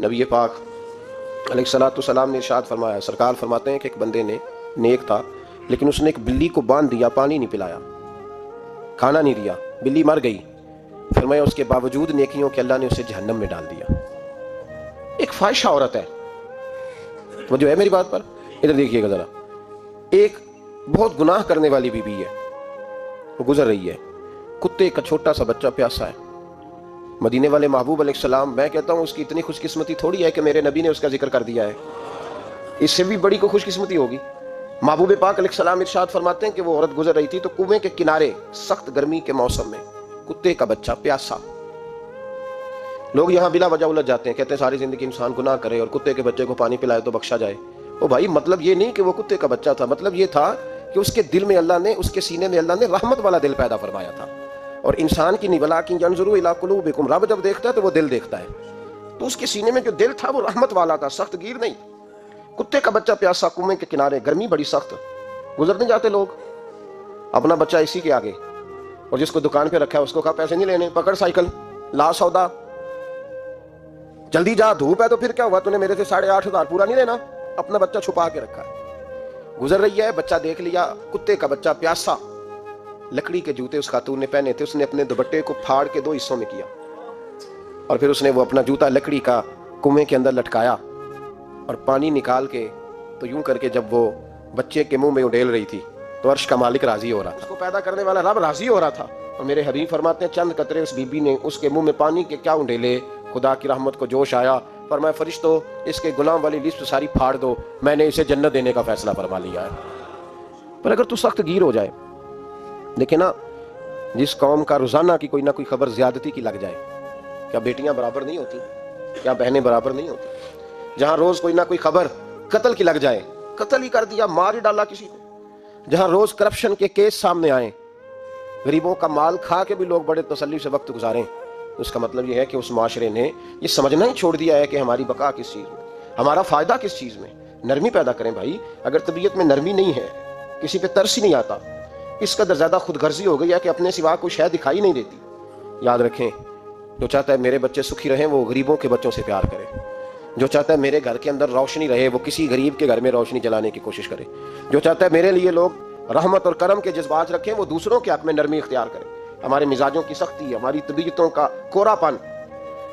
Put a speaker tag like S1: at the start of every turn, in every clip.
S1: نبی پاک علیہ الصلوۃ والسلام نے ارشاد فرمایا، سرکار فرماتے ہیں کہ ایک بندے نے نیک تھا لیکن اس نے ایک بلی کو باندھ دیا، پانی نہیں پلایا، کھانا نہیں دیا، بلی مر گئی، فرمایا اس کے باوجود نیکیوں کے اللہ نے اسے جہنم میں ڈال دیا۔ ایک فاحشہ عورت ہے، وہ جو ہے میری بات پر ادھر دیکھیے گا ذرا، ایک بہت گناہ کرنے والی بیوی ہے، وہ گزر رہی ہے، کتے کا چھوٹا سا بچہ پیاسا ہے، مدینے والے محبوب علیہ السلام، میں کہتا ہوں اس کی اتنی خوش قسمتی تھوڑی ہے کہ میرے نبی نے اس کا ذکر کر دیا ہے، اس سے بھی بڑی کو خوش قسمتی ہوگی۔ محبوب پاک علیہ السلام ارشاد فرماتے ہیں کہ وہ عورت گزر رہی تھی تو کنویں کے کنارے سخت گرمی کے موسم میں کتے کا بچہ پیاسا، لوگ یہاں بلا وجہ الجھ جاتے ہیں، کہتے ہیں ساری زندگی انسان گناہ کرے اور کتے کے بچے کو پانی پلائے تو بخشا جائے۔ او بھائی، مطلب یہ نہیں کہ وہ کتے کا بچہ تھا، مطلب یہ تھا کہ اس کے دل میں اللہ نے، اس کے سینے میں اللہ نے رحمت والا دل پیدا فرمایا تھا۔ اور انسان کی نہیں، ولکن ينظروا الى قلوبكم، رب جب دیکھتا ہے تو وہ دل دیکھتا ہے، تو اس کے سینے میں جو دل تھا وہ رحمت والا تھا، سخت گیر نہیں۔ کتے کا بچہ پیاسا کنویں کے کنارے، گرمی بڑی سخت، گزرنے جاتے لوگ، اپنا بچہ اسی کے آگے، اور جس کو دکان پہ رکھا ہے اس کو کہا پیسے نہیں لینے، پکڑ سائیکل، لا سودا، جلدی جا، دھوپ ہے تو پھر کیا ہوا، تو نے میرے سے 8,500 پورا نہیں لینا، اپنا بچہ چھپا کے رکھا ہے۔ گزر رہی ہے، بچہ دیکھ لیا، کتے کا بچہ پیاسا، لکڑی کے جوتے اس خاتون نے پہنے تھے، اس نے اپنے دوپٹے کو پھاڑ کے 2 حصوں میں کیا، اور پھر اس نے وہ اپنا جوتا لکڑی کا کنویں کے اندر لٹکایا اور پانی نکال کے تو یوں کر کے جب وہ بچے کے منہ میں اڈیل رہی تھی تو عرش کا مالک راضی ہو رہا تھا، اس کو پیدا کرنے والا رب راضی ہو رہا تھا۔ اور میرے حبیب فرماتے ہیں چند قطرے اس بی بی نے اس کے منہ میں پانی کے کیا اڈیلے، خدا کی رحمت کو جوش آیا، فرمایا فرشتو اس کے غلام والی لسٹ ساری پھاڑ دو، میں نے اسے جنت دینے کا فیصلہ فرما لیا ہے۔ پر اگر تو سخت گیر ہو جائے، لیکن نا جس قوم کا روزانہ کی کوئی نہ کوئی خبر زیادتی کی لگ جائے، کیا بیٹیاں برابر نہیں ہوتی، کیا بہنیں برابر نہیں ہوتی؟ جہاں روز کوئی نہ کوئی خبر قتل کی لگ جائے، قتل ہی کر دیا، مار ہی ڈالا کسی کو، جہاں روز کرپشن کے کیس سامنے آئیں، غریبوں کا مال کھا کے بھی لوگ بڑے تسلی سے وقت گزاریں، اس کا مطلب یہ ہے کہ اس معاشرے نے یہ سمجھنا ہی چھوڑ دیا ہے کہ ہماری بقا کس چیز میں، ہمارا فائدہ کس چیز میں۔ نرمی پیدا کریں بھائی، اگر طبیعت میں نرمی نہیں ہے، کسی پہ ترس ہی نہیں آتا، اس قدر زیادہ خود غرضی ہو گئی ہے کہ اپنے سوا کوئی شے دکھائی نہیں دیتی۔ یاد رکھیں، جو چاہتا ہے میرے بچے سکھی رہیں وہ غریبوں کے بچوں سے پیار کرے، جو چاہتا ہے میرے گھر کے اندر روشنی رہے وہ کسی غریب کے گھر میں روشنی جلانے کی کوشش کرے، جو چاہتا ہے میرے لیے لوگ رحمت اور کرم کے جذبات رکھیں وہ دوسروں کے حق میں نرمی اختیار کرے۔ ہمارے مزاجوں کی سختی، ہماری طبیعتوں کا کورا پن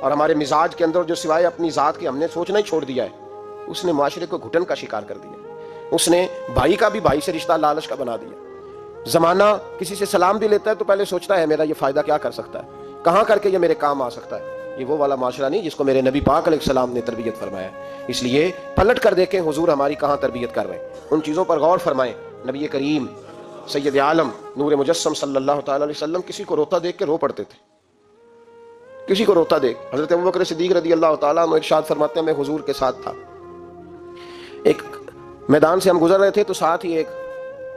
S1: اور ہمارے مزاج کے اندر جو سوائے اپنی ذات کے ہم نے سوچنا ہی چھوڑ دیا ہے، اس نے معاشرے کو گھٹن کا شکار کر دیا، اس نے بھائی کا بھی بھائی سے رشتہ لالچ کا بنا دیا۔ زمانہ کسی سے سلام بھی لیتا ہے تو پہلے سوچتا ہے میرا یہ فائدہ کیا کر سکتا ہے، کہاں کر کے یہ میرے کام آ سکتا ہے۔ یہ وہ والا معاشرہ نہیں جس کو میرے نبی پاک علیہ السلام نے تربیت فرمایا ہے۔ اس لیے پلٹ کر دیکھیں حضور ہماری کہاں تربیت کر رہے ہیں، ان چیزوں پر غور فرمائیں۔ نبی کریم سید عالم نور مجسم صلی اللہ تعالی علیہ وسلم کسی کو روتا دیکھ کے رو پڑتے تھے، کسی کو روتا دیکھ۔ حضرت ابوبکر صدیق رضی اللہ تعالیٰ عنہ ارشاد فرماتے ہیں میں حضور کے ساتھ تھا، ایک میدان سے ہم گزر رہے تھے تو ساتھ ہی ایک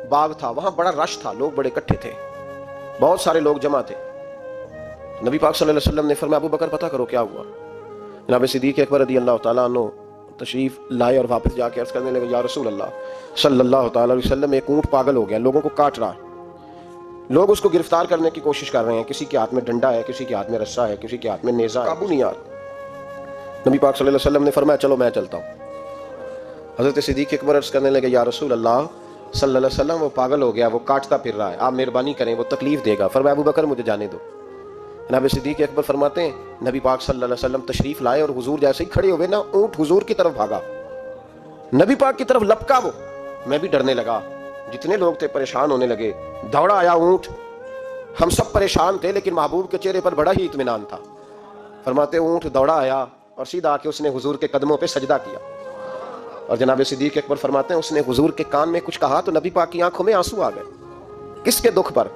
S1: باغ تھا، وہاں بڑا رش تھا، لوگ بڑے اکٹھے تھے، بہت سارے لوگ جمع تھے۔ نبی پاک صلی اللہ علیہ وسلم نے فرمایا ابو بکر پتہ کرو کیا ہوا۔ جناب صدیق اکبر رضی اللہ تعالیٰ عنہ تشریف لائے اور واپس جا کے عرض کرنے لگے یا رسول اللہ صلی اللہ تعالیٰ علیہ وسلم ایک اونٹ پاگل ہو گیا، لوگوں کو کاٹ رہا ہے، لوگ اس کو گرفتار کرنے کی کوشش کر رہے ہیں، کسی کے ہاتھ میں ڈنڈا ہے، کسی کے ہاتھ میں رسا ہے، کسی کے ہاتھ میں نیزہ ہے، قابو نہیں آ رہا۔ نبی پاک صلی اللہ علیہ وسلم نے فرمایا چلو میں چلتا ہوں۔ حضرت صدیق اکبر عرض کرنے لگے یا رسول اللہ صلی اللہ علیہ وسلم وہ پاگل ہو گیا، وہ کاٹتا پھر رہا ہے، آپ مہربانی کریں، وہ تکلیف دے گا۔ فرمایا ابو بکر مجھے جانے دو۔ جناب صدیق اکبر فرماتے ہیں نبی پاک صلی اللہ علیہ وسلم تشریف لائے اور حضور جیسے ہی کھڑے ہوئے نا اونٹ حضور کی طرف بھاگا، نبی پاک کی طرف لپکا، وہ میں بھی ڈرنے لگا، جتنے لوگ تھے پریشان ہونے لگے، دوڑا آیا اونٹ، ہم سب پریشان تھے لیکن محبوب کے چہرے پر بڑا ہی اطمینان تھا۔ فرماتے اونٹ دوڑا آیا اور سیدھا آ کے اس نے حضور کے قدموں پہ سجدہ کیا، اور جناب صدیق اکبر فرماتے ہیں اس نے حضور کے کان میں کچھ کہا تو نبی پاک کی آنکھوں میں آنسو آ گئے۔ کس کے دکھ پر؟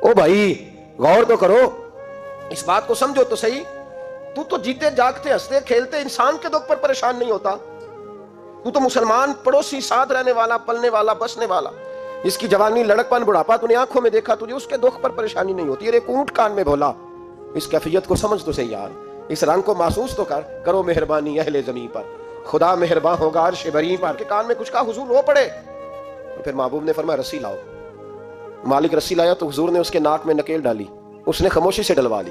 S1: او بھائی غور تو کرو، اس بات کو سمجھو تو صحیح، تو جیتے جاگتے ہنستے کھیلتے انسان کے دکھ پر پریشان نہیں ہوتا، تو مسلمان پڑوسی ساتھ رہنے والا، پلنے والا، بسنے والا، جس کی جوانی لڑک پن بڑھاپا تو نے آنکھوں میں دیکھا، تجھے اس کے دکھ پر پریشانی نہیں ہوتی۔ ایک اونٹ کان میں بولا، اس کیفیت کو سمجھ تو صحیح یار، اس رنگ کو محسوس تو کرو مہربانی اہل زمین پر، خدا مہربان ہوگا عرش بری پر، کے کان میں کچھ کہا، حضور رو پڑے۔ پھر محبوب نے فرمایا رسی لاؤ، مالک رسی لایا تو حضور نے اس کے ناک میں نکیل ڈالی، اس نے خاموشی سے ڈلوا لی،